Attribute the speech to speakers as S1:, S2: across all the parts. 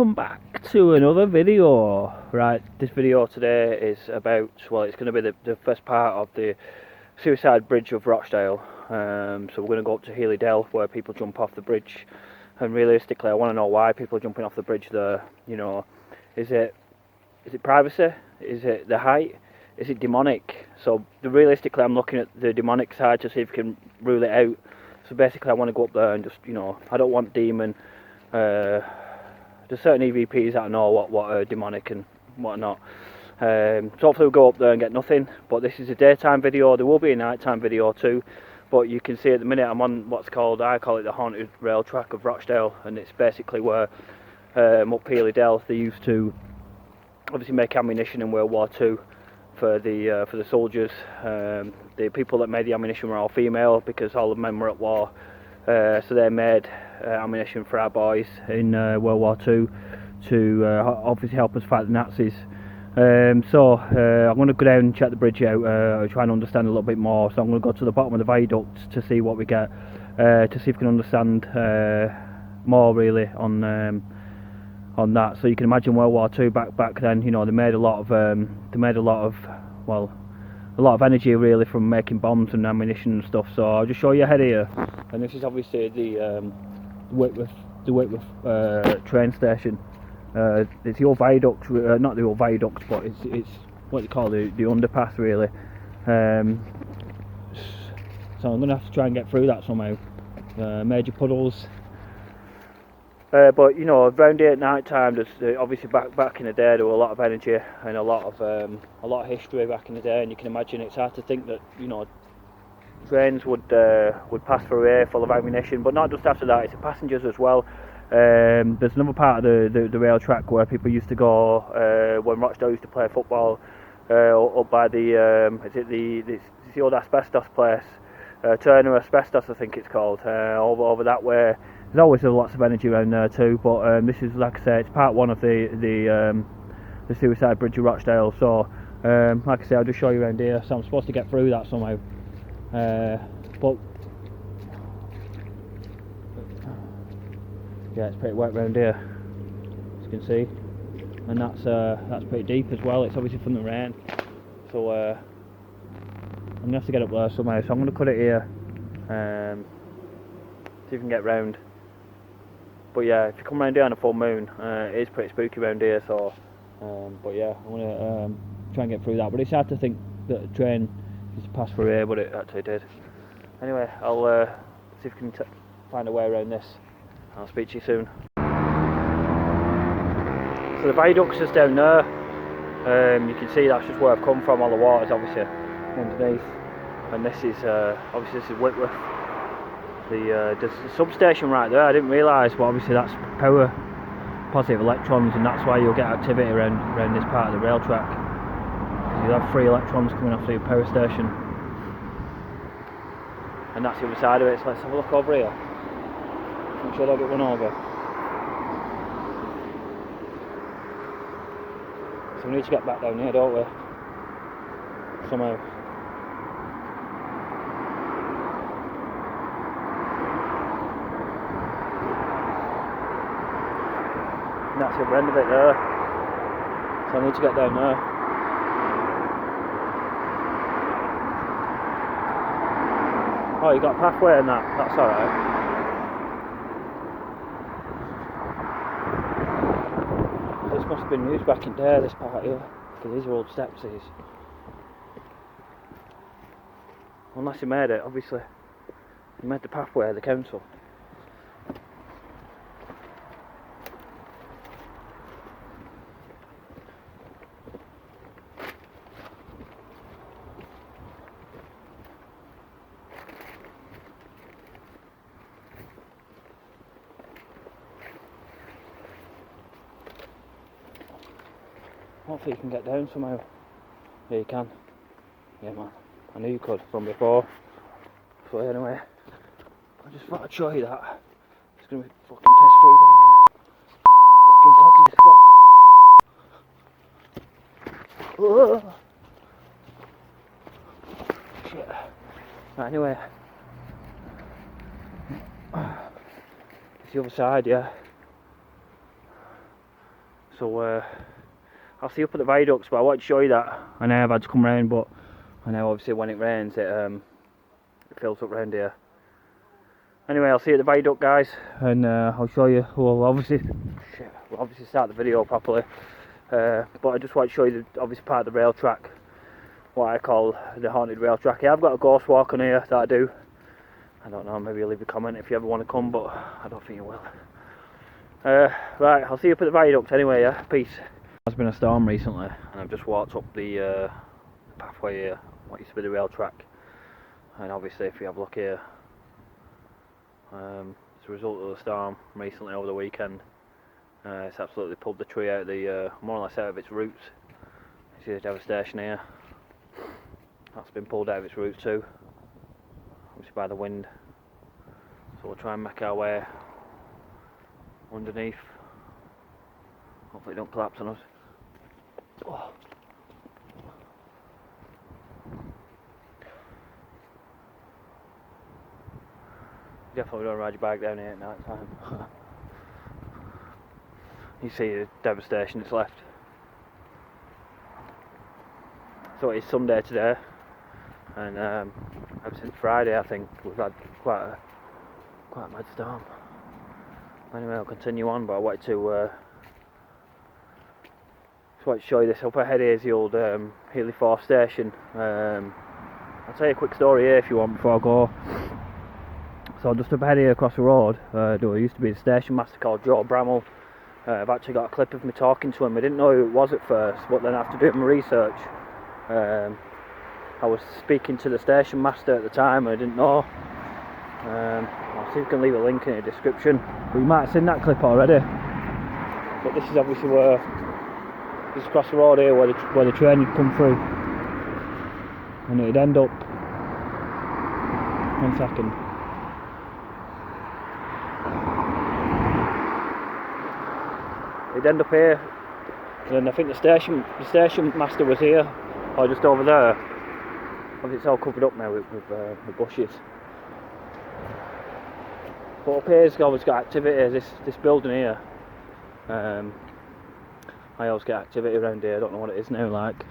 S1: welcome back to another video. Right, this video today is about, well, it's going to be the first part of the Suicide Bridge of Rochdale. So we're going to go up to Healy Dell where people jump off the bridge, and realistically I want to know why people are jumping off the bridge there. You know, is it privacy? Is it the height? Is it demonic? So realistically I'm looking at the demonic side to see if we can rule it out. So basically I want to go up there and just, you know, I don't want demon. There's certain EVPs that I know what are demonic and what not. So hopefully we'll go up there and get nothing. But this is a daytime video. There will be a nighttime video too. But you can see at the minute I'm on what's called, I call it the haunted rail track of Rochdale, and it's basically where up Healy Dell they used to obviously make ammunition in World War II for the soldiers. The people that made the ammunition were all female because all the men were at war. So they made ammunition for our boys in World War II to obviously help us fight the Nazis. So I'm going to go down and check the bridge out, try and understand a little bit more. So I'm going to go to the bottom of the viaduct to see what we get, to see if we can understand more really on that. So you can imagine World War II back then. You know, they made a lot of energy really from making bombs and ammunition and stuff. So I'll just show you ahead here, and this is obviously the Whitworth train station. It's the old viaduct, not the old viaduct, but it's what they call the underpass really. So I'm going to have to try and get through that somehow. Major puddles. But you know, around here at night time, there's obviously back in the day there were a lot of energy and a lot of history back in the day, and you can imagine it's hard to think that, you know, trains would pass through here full of ammunition. But not just after that, it's the passengers as well. There's another part of the rail track where people used to go when Rochdale used to play football up by it's the old asbestos place, Turner Asbestos I think it's called, over that way. There's always lots of energy around there too, but this is, like I say, it's part one of the Suicide Bridge of Rochdale. So like I say, I'll just show you around here. So I'm supposed to get through that somehow, but yeah, it's pretty wet around here, as you can see, and that's pretty deep as well. It's obviously from the rain, so I'm gonna have to get up there somehow. So I'm gonna cut it here, see if we can get round. But yeah, if you come round here on a full moon, it is pretty spooky around here. So, but yeah, I'm gonna try and get through that. But it's hard to think that a train used to pass through here, but it actually did. Anyway, I'll see if we can find a way around this. I'll speak to you soon. So the viaduct's just down there. You can see that's just where I've come from. All the water's obviously underneath, and this is obviously this is Whitworth. There's a substation right there. I didn't realise, but obviously that's power, positive electrons, and that's why you'll get activity around this part of the rail track. You'll have free electrons coming off the power station, and that's the other side of it. So let's have a look over here. I'm sure I'll get one over. So we need to get back down here, don't we? Somehow. And that's the other end of it there. So I need to get down there. Oh, you got a pathway in that. That's alright. This must have been used back in there, this part here, because these are old steps, these. Unless he made it, obviously. He made the pathway, the council. Hopefully you can get down somehow. Yeah, you can. Yeah, man. I knew you could from before. So anyway, I just thought I'd show you that. It's gonna be fucking piss through down here. Fucking boggy as fuck. Ugh. Shit. Right, anyway. It's the other side, yeah. So I'll see you up at the viaducts, but I wanted to show you that. I know I've had to come round, but I know obviously when it rains it fills up round here. Anyway, I'll see you at the viaduct, guys, and I'll show you. We'll obviously start the video properly, but I just want to show you the obvious part of the rail track, what I call the haunted rail track. Yeah, I've got a ghost walk on here that I do. I don't know, maybe you'll leave a comment if you ever want to come, but I don't think you will. Right, I'll see you up at the viaduct anyway, yeah? Peace. There's been a storm recently, and I've just walked up the pathway here, what used to be the rail track. And obviously, if you have a look here, as a result of the storm recently over the weekend, it's absolutely pulled the tree out of the, more or less out of its roots. You see the devastation here. That's been pulled out of its roots too, obviously by the wind. So we'll try and make our way underneath. Hopefully it don't collapse on us. Oh. Definitely don't ride your bike down here at night time. You see the devastation that's left. So it's Sunday today, and ever since Friday I think we've had quite a mad storm. Anyway, I'll continue on, but I wanted to show you this. Up ahead here is the old Healy 4 station. I'll tell you a quick story here if you want before I go. So just up ahead here across the road, there used to be a station master called Joe Bramall. I've actually got a clip of me talking to him. I didn't know who it was at first, but then after doing my research, I was speaking to the station master at the time and I didn't know. I'll see if I can leave a link in the description. But you might have seen that clip already. But this is obviously where, just across the road here where the train would come through. And it'd end up, 1 second. It'd end up here, and then I think the station master was here, or just over there. Obviously it's all covered up now with bushes. But up here's always got activity. This building here, I always get activity around here. I don't know what it is now like,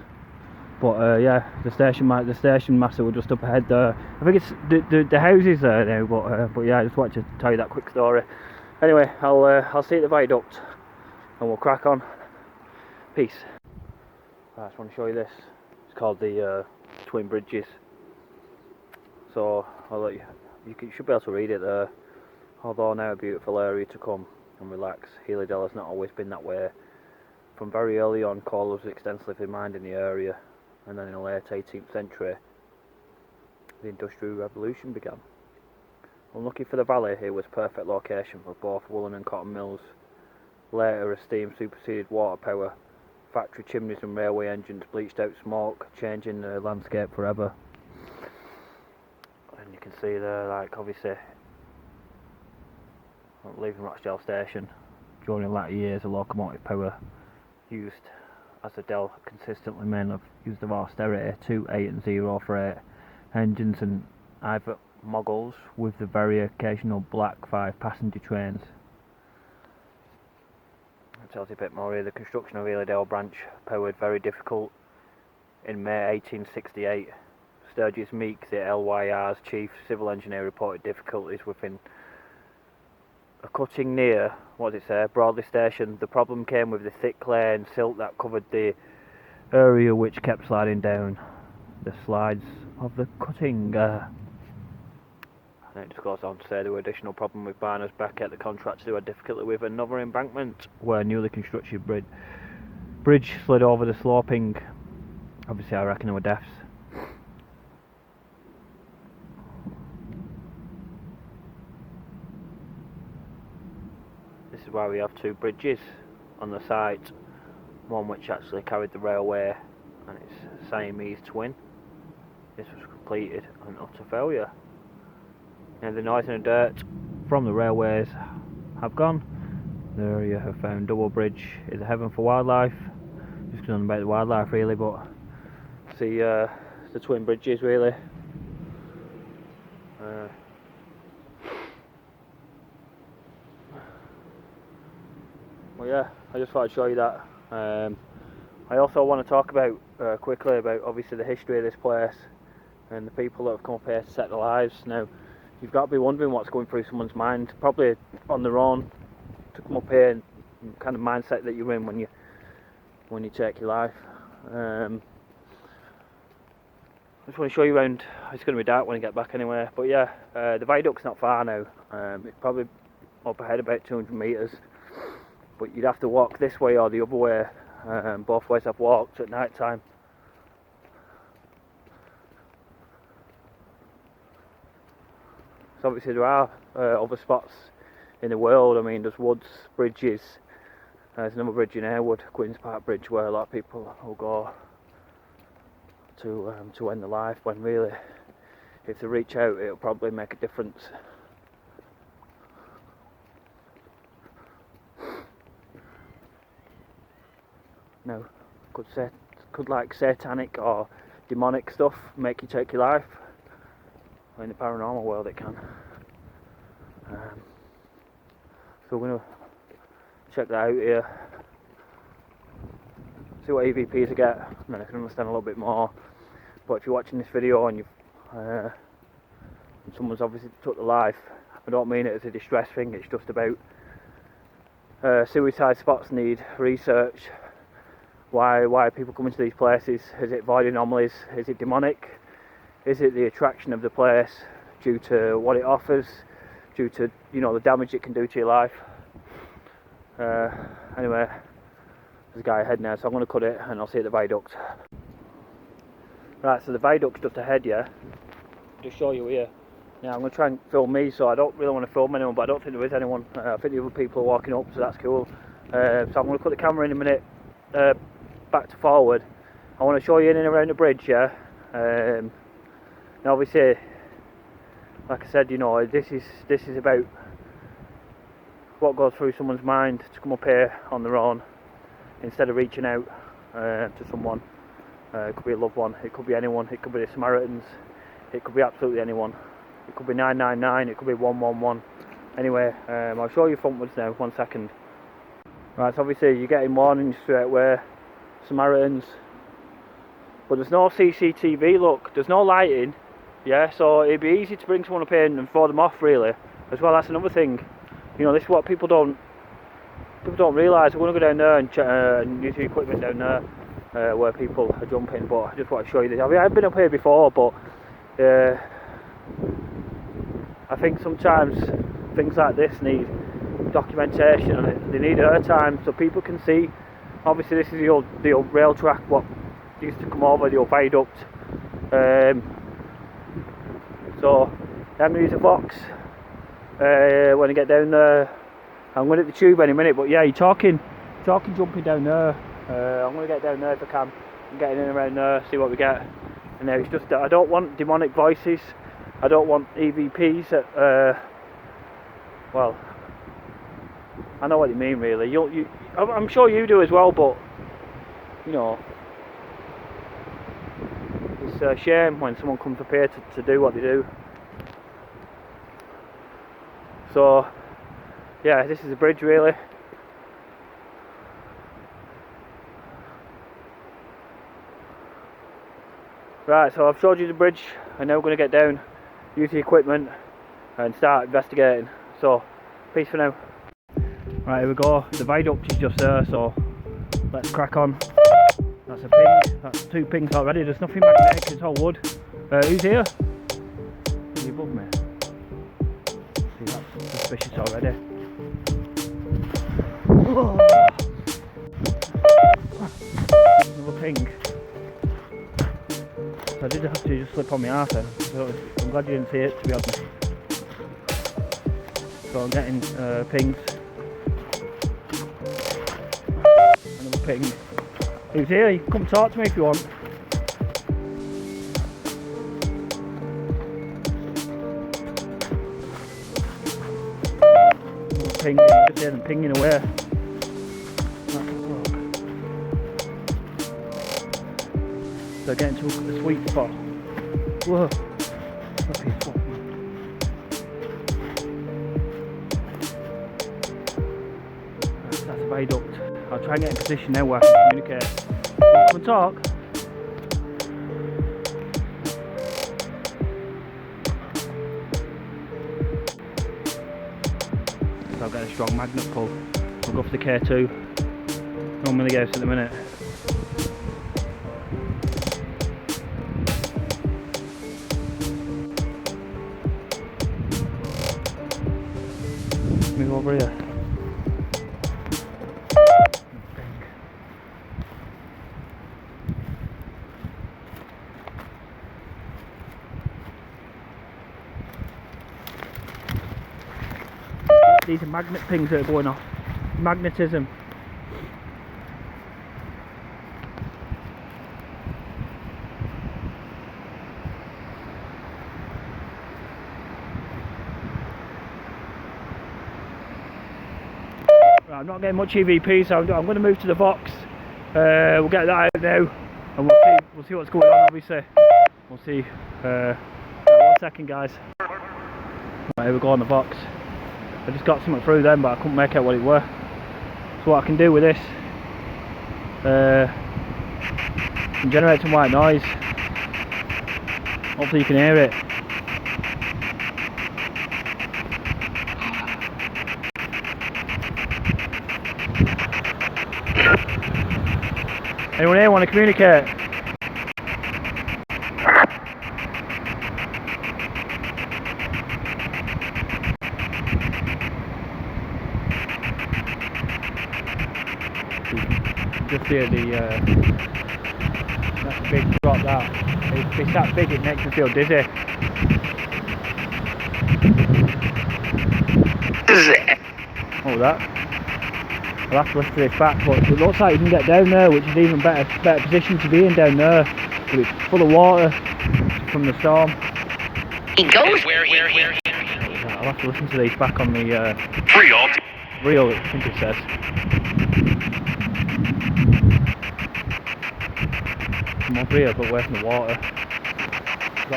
S1: but yeah, the station master was just up ahead there. I think it's the houses there now, but yeah, I just wanted to tell you that quick story. Anyway, I'll see you at the viaduct, and we'll crack on. Peace. I just want to show you this. It's called the Twin Bridges. So I'll let you should be able to read it there. Although now a beautiful area to come and relax, Healy Dell has not always been that way. From very early on, coal was extensively mined in the area, and then in the late 18th century, the Industrial Revolution began. Unlucky for the valley, it was a perfect location for both woolen and cotton mills. Later, as steam superseded water power, factory chimneys and railway engines bleached out smoke, changing the landscape forever. And you can see there, like, obviously, leaving Rochdale station, during the latter years of locomotive power used as the Dell consistently men have used of austerity 2, 8 and 0 freight engines and either moguls with the very occasional black 5 passenger trains. It tells you a bit more here. The construction of Healy Dell branch powered very difficult in May 1868. Sturgis Meeks, the LYR's chief civil engineer, reported difficulties within a cutting near, what does it say, Broadley Station. The problem came with the thick clay and silt that covered the area, which kept sliding down the slides of the cutting. And it just goes on to say there were additional problem with Barners Beckett, the contractor, who had difficulty with another embankment where a newly constructed bridge slid over the sloping. Obviously I reckon there were deaths. This is why we have 2 bridges on the site, one which actually carried the railway and its Siamese twin. This was completed an utter failure. Now the noise and the dirt from the railways have gone. The area have found double bridge is a heaven for wildlife. Just going on about the wildlife really, but see the twin bridges really. Well, yeah, I just thought I'd show you that. I also want to talk about quickly about obviously the history of this place and the people that have come up here to set their lives. Now, you've got to be wondering what's going through someone's mind, probably on their own, to come up here and kind of mindset that you're in when you take your life. I just want to show you around. It's going to be dark when I get back anyway, but yeah, the viaduct's not far now. It's probably up ahead about 200 metres, but you'd have to walk this way or the other way. Both ways I've walked at night time. So obviously there are other spots in the world. I mean, there's woods, bridges. There's another bridge in Harewood, Queen's Park Bridge, where a lot of people will go to end their life, when really, if they reach out, it'll probably make a difference. Now, could like satanic or demonic stuff make you take your life? In the paranormal world it can. So we're going to check that out here, see what EVPs I get, and then I can understand a little bit more. But if you're watching this video and and someone's obviously took their life, I don't mean it as a distress thing, it's just about suicide spots need research. Why people come into these places? Is it void anomalies? Is it demonic? Is it the attraction of the place due to what it offers, due to, you know, the damage it can do to your life? Anyway, there's a guy ahead now, so I'm going to cut it and I'll see you at the viaduct. Right, so the viaduct's just ahead, yeah. Just show you here. Now I'm going to try and film me, so I don't really want to film anyone, but I don't think there is anyone. I think the other people are walking up, so that's cool. So I'm going to put the camera in a minute, back to forward. I want to show you in and around the bridge, yeah. Now obviously, like I said, you know, this is about what goes through someone's mind to come up here on their own instead of reaching out to someone. It could be a loved one, it could be anyone, it could be the Samaritans, it could be absolutely anyone. It could be 999, it could be 111. Anyway, I'll show you frontwards now, 1 second. Right, so obviously you're getting warnings straight away, Samaritans. But there's no CCTV, look, there's no lighting. Yeah, so it'd be easy to bring someone up here and throw them off, really. As well, that's another thing. You know, this is what people don't realise. We're going to go down there and use the equipment down there where people are jumping. But I just want to show you this. I mean, I've been up here before, but I think sometimes things like this need documentation and they need airtime so people can see. Obviously, this is the old rail track what used to come over the old viaduct. So I'm going to use a box when I get down there. I'm going to hit the tube any minute, but yeah, you're talking jumping down there. I'm going to get down there if I can and get in and around there, see what we get. And now it's just that I don't want demonic voices, I don't want EVPs well, I know what you mean really. I'm sure you do as well, but you know, it's a shame when someone comes up here to do what they do. So yeah, this is a bridge really. Right, so I've showed you the bridge, and now we're going to get down, use the equipment and start investigating. So peace for now. Right, here we go, the viaduct is just there, so let's crack on. That's a ping, that's 2 pings already, there's nothing magnetic, it's all wood. Who's here? Who's above me? See, that's suspicious already. Oh. Another ping. So I did have to just slip on my arse then. So I'm glad you didn't see it, to be honest. So I'm getting pings. Another ping. Who's here? You can come talk to me if you want. Another ping, you can just hear them pinging away. So getting to a sweet spot. Whoa, lovely spot. That's a viaduct. I'll try and get in position now where I can communicate. Come and talk. So I've got a strong magnet pull. We'll go for the K2. No milligauss at the minute. Move over here. These are magnet pings that are going off. Magnetism. Right, I'm not getting much EVP, so I'm going to move to the Vox. We'll get that out now, and we'll see what's going on. Obviously, we'll see. Right, 1 second, guys. Right, here we go on the Vox. I just got something through then, but I couldn't make out what it were. So what I can do with this, can generate some white noise. Hopefully you can hear it. Anyone here want to communicate? Just hear that's a big drop that. If it's that big it makes me feel dizzy. Oh that. I'll have to lift this back, but it looks like you can get down there, which is even better position to be in down there. But it's full of water from the storm.
S2: He goes where
S1: I'll have to listen to these back on the reel, I think it says. Come over here, but away from the water.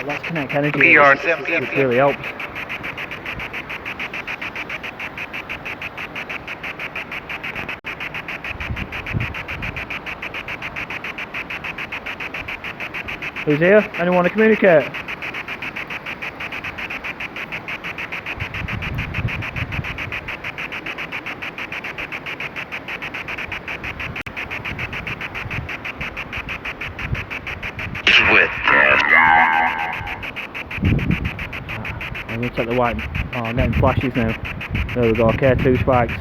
S1: Let's connect energy, which really helps. Who's here? Anyone want to communicate? I'm going to take the white. Oh, I'm getting flashes now. There we go, K2 spikes.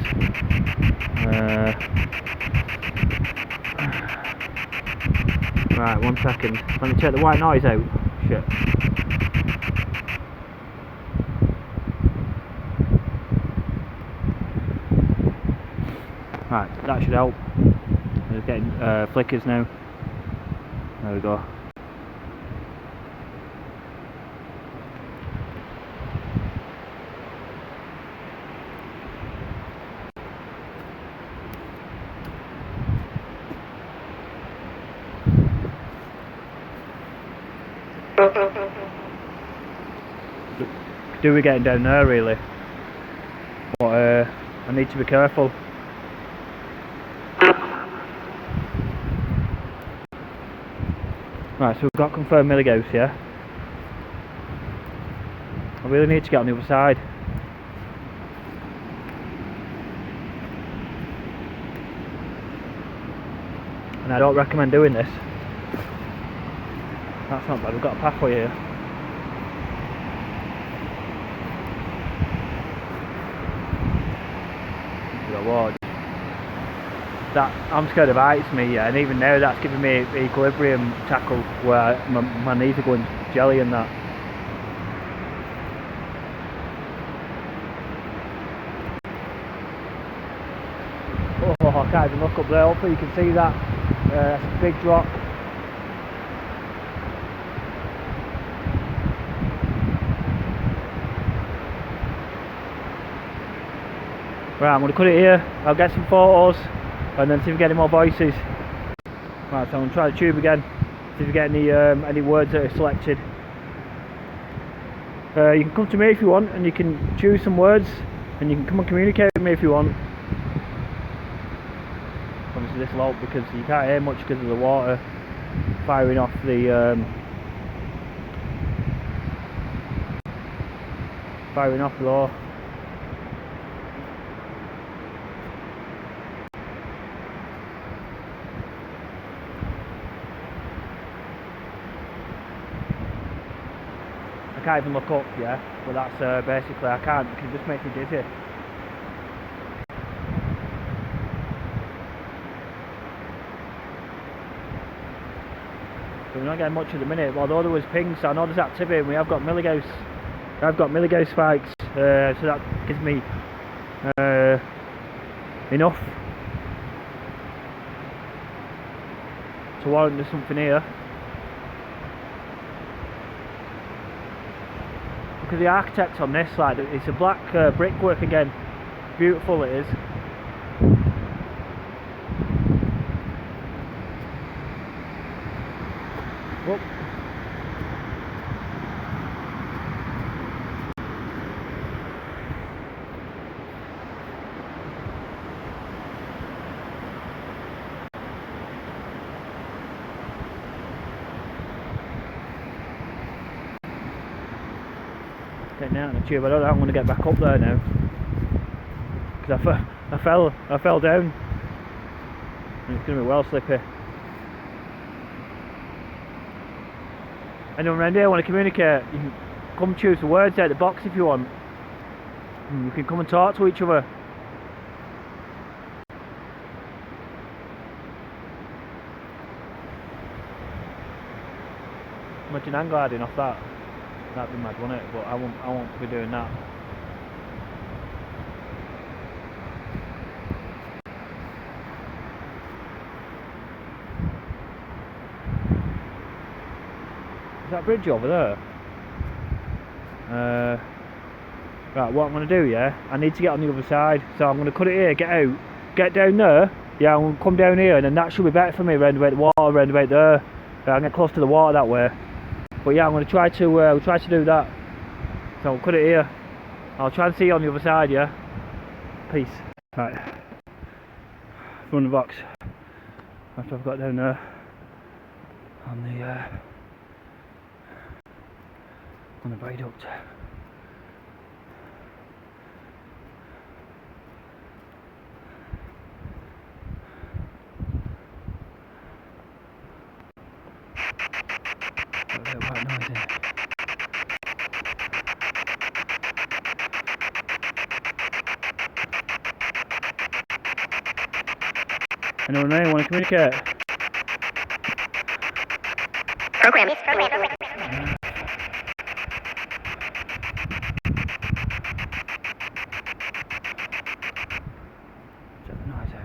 S1: Right, 1 second. Let me check the white noise out. Shit. Right, that should help. We're getting flickers now. There we go. Do we getting down there really? But I need to be careful. Right, so we've got confirmed milligauss, yeah? I really need to get on the other side. And I don't recommend doing this. That's not bad, we've got a pathway here. That I'm scared of heights, me, yeah, and even now that's giving me equilibrium tackle where my knees are going jelly and that. Oh, I can't even look up there. Hopefully you can see that. That's a big drop. Right, I'm going to cut it here. I'll get some photos and then see if we get any more voices. Right, so I'm going to try the tube again, see if we get any words that are selected. You can come to me if you want, and you can choose some words, and you can come and communicate with me if you want. to this slope because you can't hear much because of the water firing off the below. I can't even look up, yeah, but that's basically I can't because it just makes me dizzy. So we're not getting much at the minute, although there was pings, so I know there's activity and we have got milligouse. I've got milligouse spikes, so that gives me enough to warrant there's something here. Look at the architect on this, like it's a black brickwork again. Beautiful it is. Oh. Getting out on the tube. I don't know how I'm going to get back up there now because I fell down and it's going to be well slippy. Anyone around here want to communicate? You can come choose the words out of the box if you want. You can come and talk to each other. Imagine hang gliding off that. That'd be mad, wouldn't it? But I won't be doing that. Is that bridge over there? Right, what I'm going to do, yeah, I need to get on the other side, so I'm going to cut it here, get out, get down there, yeah, I'm going to come down here, and then that should be better for me, round about the water, round about there. Yeah, I'm getting close to the water that way. But yeah, I'm going to try to do that. So I'll cut it here. I'll try and see you on the other side, yeah? Peace. Right. Run the box. After I've got down there on the viaduct. Got a bit of white noise in. Anyone there want to communicate?
S2: Program.
S1: Check the noise out.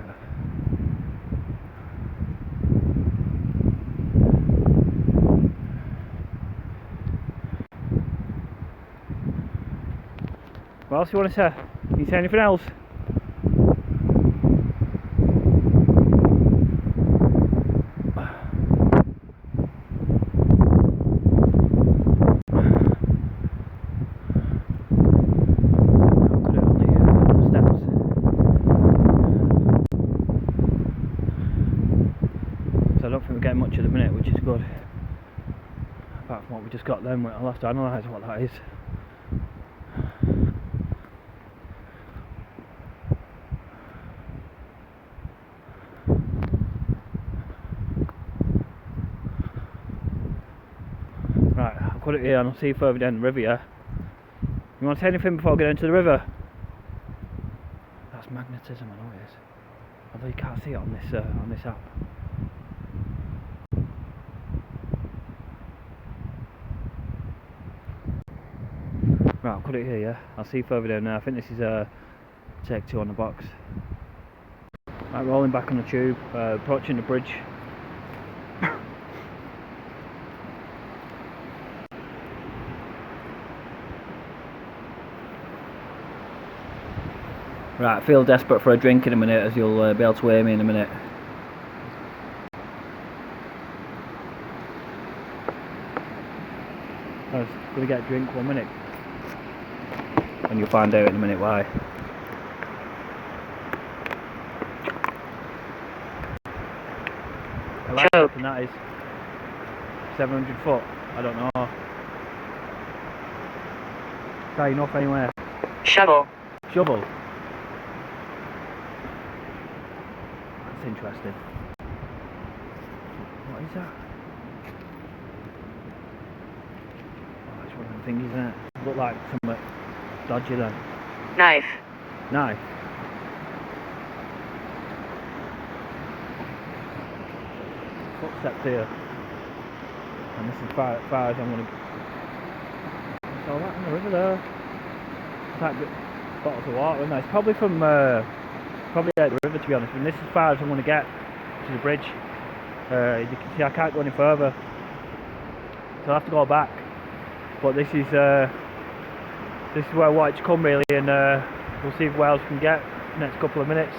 S1: What else you want to say? Can you say anything else? I don't think we're getting much at the minute, which is good. Apart from what we just got then, I'll have to analyse what that is. Right, I'll put it here and I'll see you further down the river, yeah? You want to say anything before I get into the river? That's magnetism, I know it is. Although you can't see it on this app. Right, I'll put it here, yeah? I'll see you further down there. I think this is take 2 on the box. Right, rolling back on the tube, approaching the bridge. Right, I feel desperate for a drink in a minute, as you'll be able to hear me in a minute. I was going to get a drink 1 minute. And you'll find out in a minute why.
S2: Hope.
S1: And that is 700 foot. I don't know. High enough anyway.
S2: Shovel.
S1: Shovel. That's interesting. What is that? Oh, it's one of them things, isn't it? Look like something dodgy then.
S2: Knife.
S1: Knife. Footsteps here. And this is far as I'm going to... It's all that in the river there. It's like bottles of water, isn't it? It's probably from... probably out the river, to be honest. And this is as far as I'm going to get to the bridge. You can see I can't go any further. So I'll have to go back. But this is where I wanted to come really, and we'll see what else we can get in the next couple of minutes.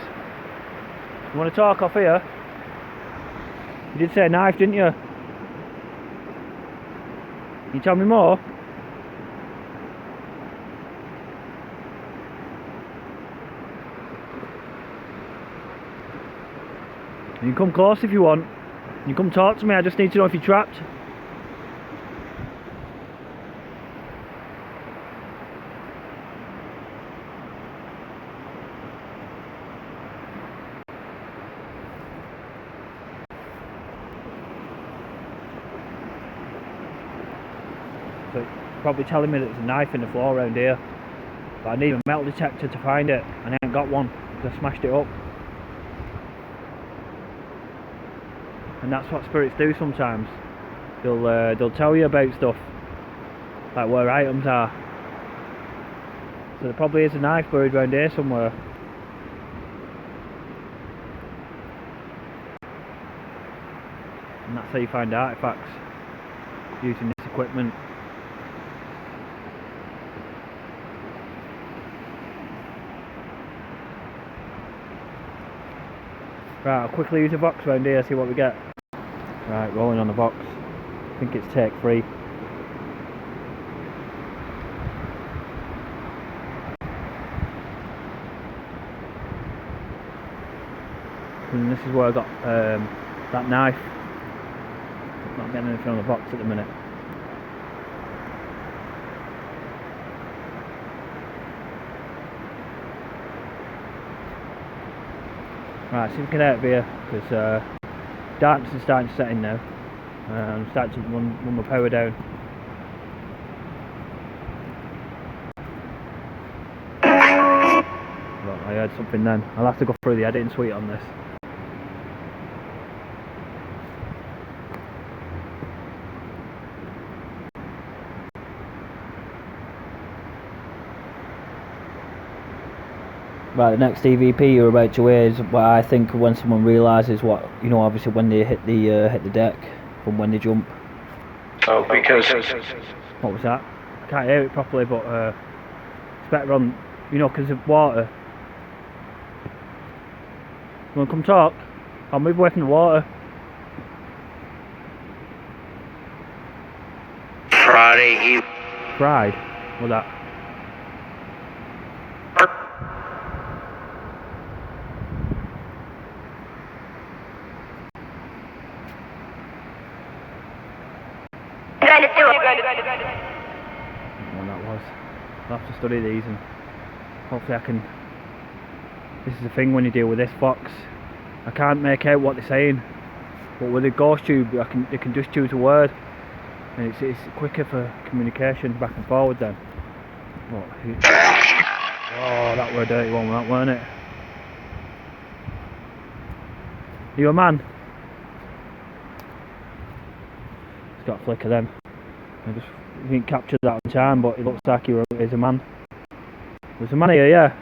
S1: You want to talk off here? You did say a knife, didn't you? Can you tell me more? You can come close if you want. You can come talk to me, I just need to know if you're trapped. So it's probably telling me that there's a knife in the floor around here. But I need a metal detector to find it, and I ain't got one because I smashed it up. And that's what spirits do sometimes. They'll tell you about stuff, like where items are. So there probably is a knife buried around here somewhere. And that's how you find artifacts, using this equipment. Right, I'll quickly use a box around here, see what we get. Right, rolling on the box. I think it's take 3. And this is where I got that knife. Not getting anything on the box at the minute. Right, see if we can get out of here, because darkness is starting to set in now. I'm starting to run my power down. Well, I heard something then. I'll have to go through the editing suite on this. Right, the next EVP you're about to hear is what I think when someone realises what, you know, obviously when they hit the deck from when they jump.
S3: Oh, because...
S1: What was that? I can't hear it properly, but it's better on, you know, because of water. You want to come talk? I'll move away from the water.
S2: Friday Eve.
S1: Fried? What's that? What that was. I'll have to study these and hopefully I can... This is the thing when you deal with this fox. I can't make out what they're saying, but with a ghost tube they can just choose a word, and it's quicker for communication back and forward then. Oh, that were a dirty one, that weren't it? Are you a man? It's got a flicker then. I just didn't capture that on time, but it looks like he is a man. There's a man here, yeah.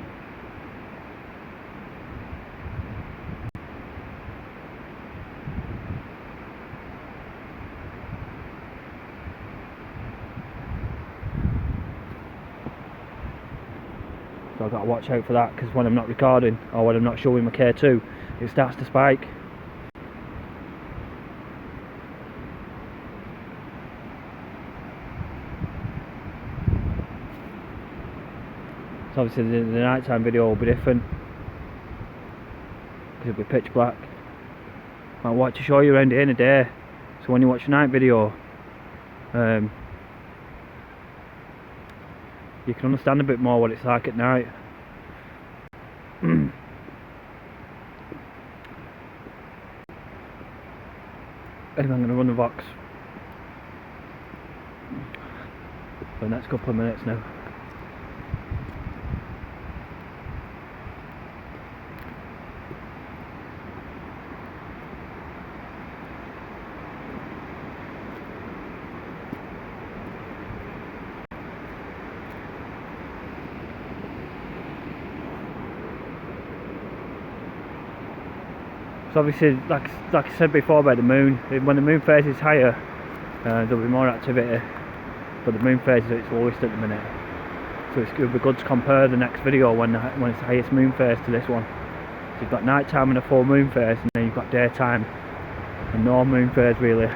S1: So I've got to watch out for that, because when I'm not recording or when I'm not showing my K2, it starts to spike. So obviously the nighttime video will be different, because it'll be pitch black. I want to show you around here in a day, so when you watch a night video, you can understand a bit more what it's like at night. Anyway, I'm going to run the box for the next couple of minutes now. So obviously, like I said before about the moon, when the moon phase is higher, there'll be more activity, but the moon phase is at its lowest at the minute. So it would be good to compare the next video when it's the highest moon phase to this one. So you've got night time and a full moon phase, and then you've got daytime and no moon phase really.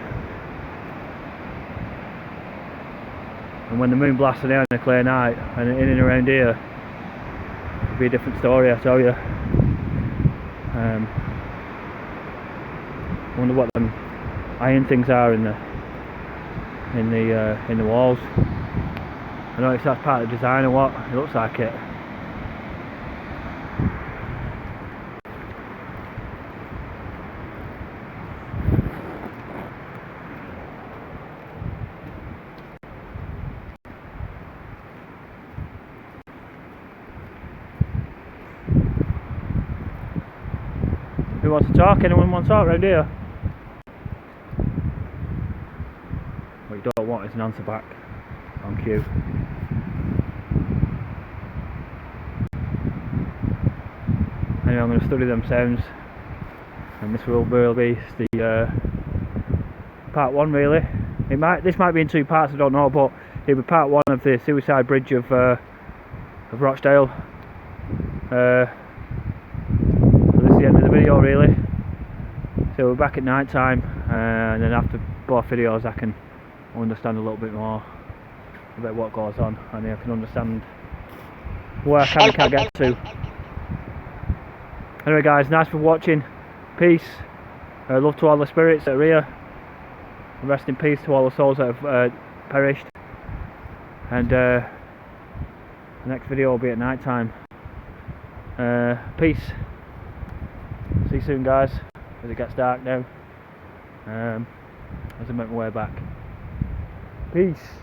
S1: And when the moon blasts on a clear night and in and around here, it'll be a different story, I tell you. I wonder what them iron things are in the walls. I don't know if that's part of the design or what. It looks like it. Who wants to talk? Anyone want to talk around here? What you don't want is an answer back on cue. Anyway, I'm going to study them sounds, and this will be the part one really. This might be in two parts, I don't know, but it'll be part one of the Suicide Bridge of Rochdale. So this is the end of the video really. So we're back at night time, and then after both videos I can understand a little bit more about what goes on, and I can understand where I can and can't get to. Anyway guys, nice for watching. Peace. Love to all the spirits that are here. Rest in peace to all the souls that have perished. And the next video will be at night time. Peace. See you soon guys, as it gets dark now. As I make my way back. Peace.